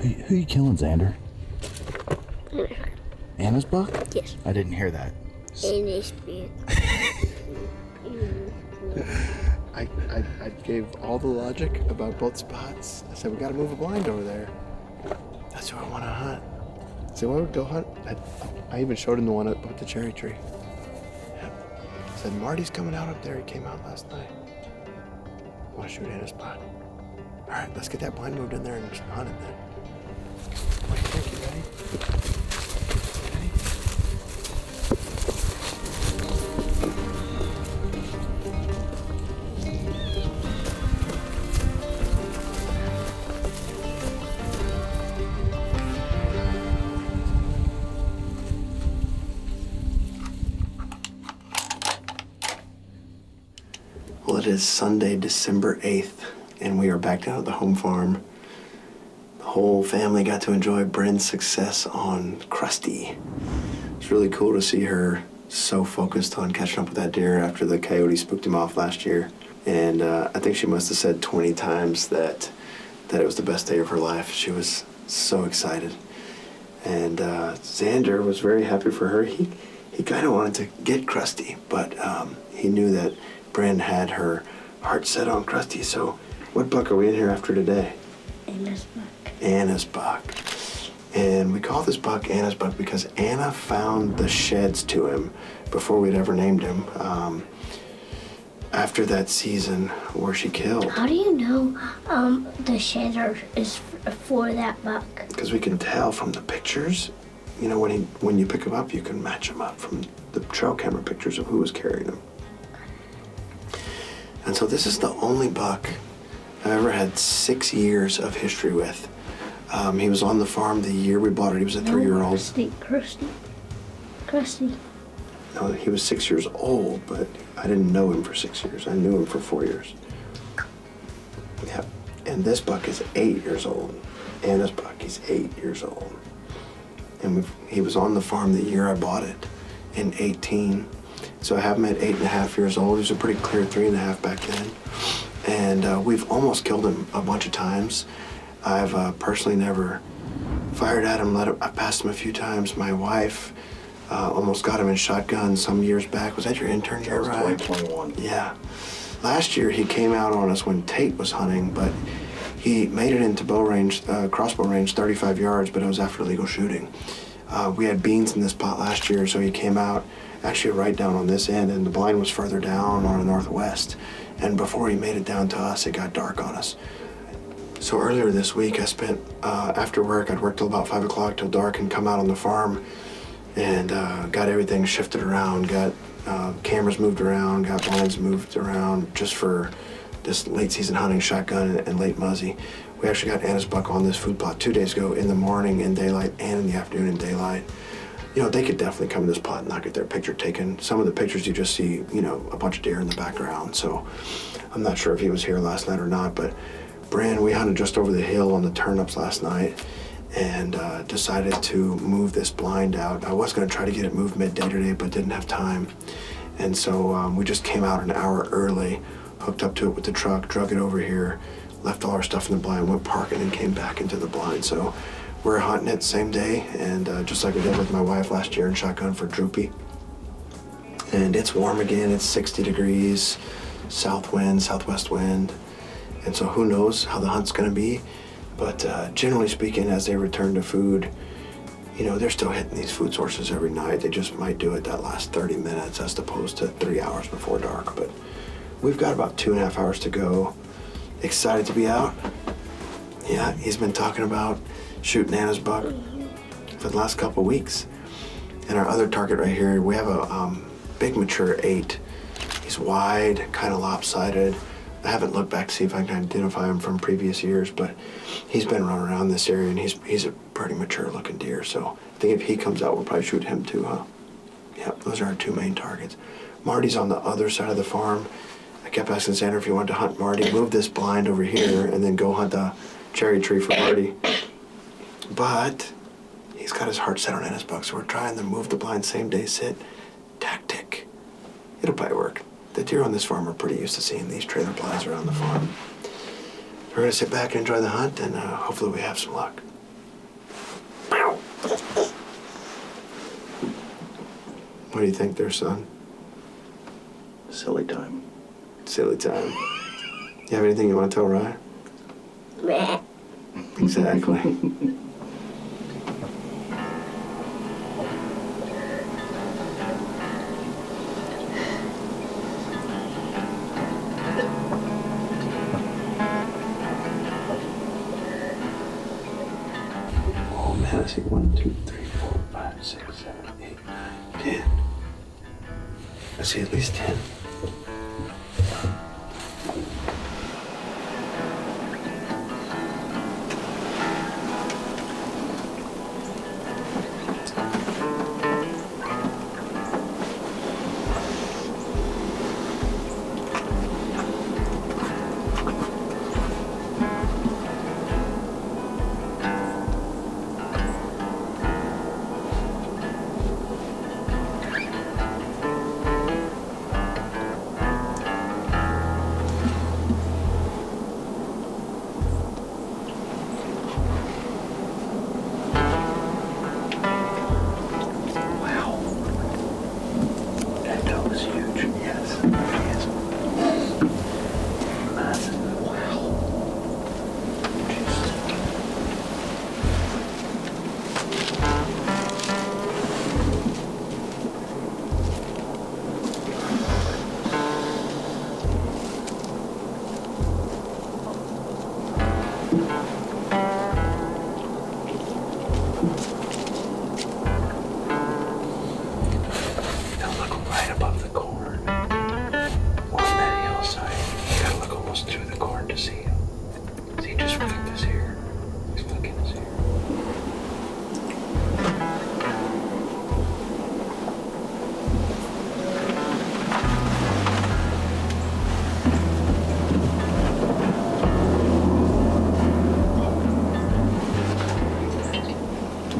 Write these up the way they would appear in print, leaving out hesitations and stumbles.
Who you killing, Xander? Anna's buck? Yes. I didn't hear that. Anna's buck. I gave all the logic about both spots. I said, we gotta move a blind over there. That's who I wanna hunt. I said, well, go hunt. I even showed him the one up with the cherry tree. Yep. I said, Marty's coming out up there. He came out last night. I wanna shoot Anna's spot. All right, let's get that blind moved in there and hunt it then. What do you think? You ready? Well, it is Sunday, December 8th, and we are back down at the home farm. The whole family got to enjoy Brynn's success on Crusty. It's really cool to see her so focused on catching up with that deer after the coyote spooked him off last year. And I think she must have said 20 times that it was the best day of her life. She was so excited. And Xander was very happy for her. He kind of wanted to get Crusty, but he knew that Brynn had her heart set on Crusty. So what buck are we in here after today? Anna's buck. Anna's buck. And we call this buck Anna's buck because Anna found the sheds to him before we'd ever named him after that season where she killed. How do you know the shed is for that buck? Because we can tell from the pictures. You know, when you pick him up, you can match him up from the trail camera pictures of who was carrying him. And so this is the only buck I've ever had 6 years of history with. He was on the farm the year we bought it. He was a 3-year-old. Crusty. No, he was 6 years old, but I didn't know him for 6 years. I knew him for 4 years. Yeah, and this buck is 8 years old. Anna's buck, he's 8 years old. And he was on the farm the year I bought it in 18. So I have him at 8.5 years old. He was a pretty clear 3.5 back then. And we've almost killed him a bunch of times. I've personally never fired at him, I passed him a few times. My wife almost got him in shotgun some years back. Was that your intern year, right? 2021. Yeah. Last year he came out on us when Tate was hunting, but he made it into bow range, crossbow range, 35 yards, but it was after legal shooting. We had beans in this pot last year, so he came out actually right down on this end, and the blind was further down on the northwest. And before he made it down to us, it got dark on us. So earlier this week, I spent, after work, I'd work till about 5 o'clock till dark and come out on the farm and got everything shifted around, got cameras moved around, got blinds moved around just for this late season hunting, shotgun and late muzzy. We actually got Anna's buck on this food plot 2 days ago in the morning in daylight and in the afternoon in daylight. You know, they could definitely come to this plot and not get their picture taken. Some of the pictures you just see, you know, a bunch of deer in the background. So I'm not sure if he was here last night or not, but Brynn, we hunted just over the hill on the turnips last night and decided to move this blind out. I was gonna try to get it moved midday today, but didn't have time. And so we just came out an hour early, hooked up to it with the truck, drug it over here, left all our stuff in the blind, went parking and came back into the blind. So we're hunting it same day, and just like we did with my wife last year in shotgun for Droopy. And it's warm again, it's 60 degrees, south wind, southwest wind. And so who knows how the hunt's gonna be, but generally speaking, as they return to food, you know, they're still hitting these food sources every night. They just might do it that last 30 minutes as opposed to 3 hours before dark. But we've got about 2.5 hours to go. Excited to be out. Yeah, he's been talking about shooting Anna's buck for the last couple of weeks. And our other target right here, we have a big mature 8. He's wide, kind of lopsided. I haven't looked back to see if I can identify him from previous years, but he's been running around this area and he's a pretty mature looking deer. So I think if he comes out, we'll probably shoot him too, huh? Yep, those are our 2 main targets. Marty's on the other side of the farm. I kept asking Xander if he wanted to hunt Marty, move this blind over here and then go hunt the cherry tree for Marty. But he's got his heart set on Anna's buck, so we're trying to move the blind same day sit tactic. It'll probably work. The deer on this farm are pretty used to seeing these trailer blinds around the farm. We're gonna sit back and enjoy the hunt, and hopefully we have some luck. What do you think there, son? Silly time. Silly time. You have anything you want to tell Ryan? Meh. Exactly. Oh man, I see 1, 2, 3, 4, 5, 6, 7, 8, 10. I see at least 10. Don't look right above the corn. On that hillside, you gotta look almost through the corn to see him. See, just flick his hair. He's flicking his hair.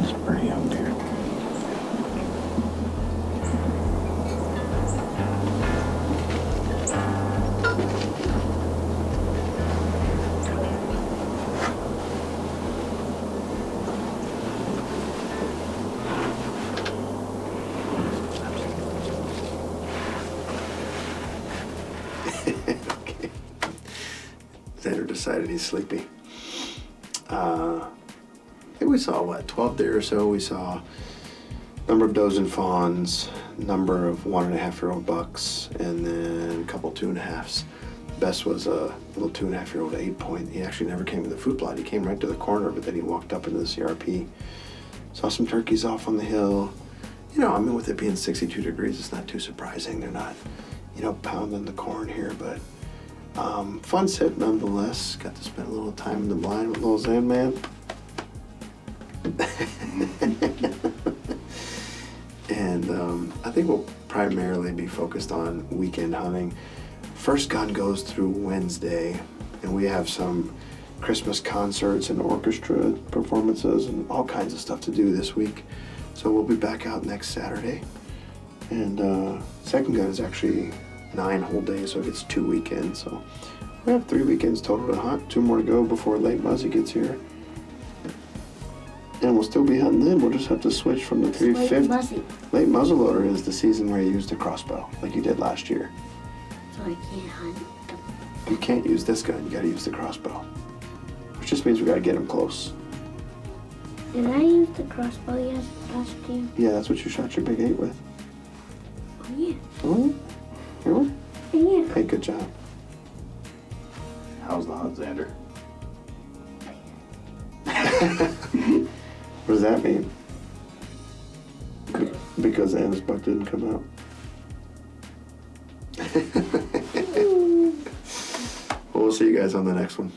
It's pretty up there. Okay. Xander decided he's sleepy. I think we saw, 12 deer or so. We saw number of does and fawns, number of 1.5-year-old bucks, and then a couple 2.5s. Best was a little 2.5-year-old 8-point. He actually never came to the food plot. He came right to the corner, but then he walked up into the CRP. Saw some turkeys off on the hill. You know, I mean, with it being 62 degrees, it's not too surprising. They're not, pounding the corn here, but fun sit nonetheless. Got to spend a little time in the blind with little Zen man. And I think we'll primarily be focused on weekend hunting. First gun goes through Wednesday, and we have some Christmas concerts and orchestra performances and all kinds of stuff to do this week. So we'll be back out next Saturday. And second gun is actually 9 whole days, so it gets 2 weekends. So we have 3 weekends total to hunt, 2 more to go before late Muzzy gets here. And we'll still be hunting then. We'll just have to switch from the 350. Late muzzleloader is the season where you use the crossbow, like you did last year. So I can't hunt. You can't use this gun, you gotta use the crossbow. Which just means we gotta get him close. Did I use the crossbow last year? Yeah, that's what you shot your big 8 with. Oh yeah. Oh, really? Yeah. Hey, good job. How's the hunt, Xander? What does that mean? Because Anna's buck didn't come out. Well, we'll see you guys on the next one.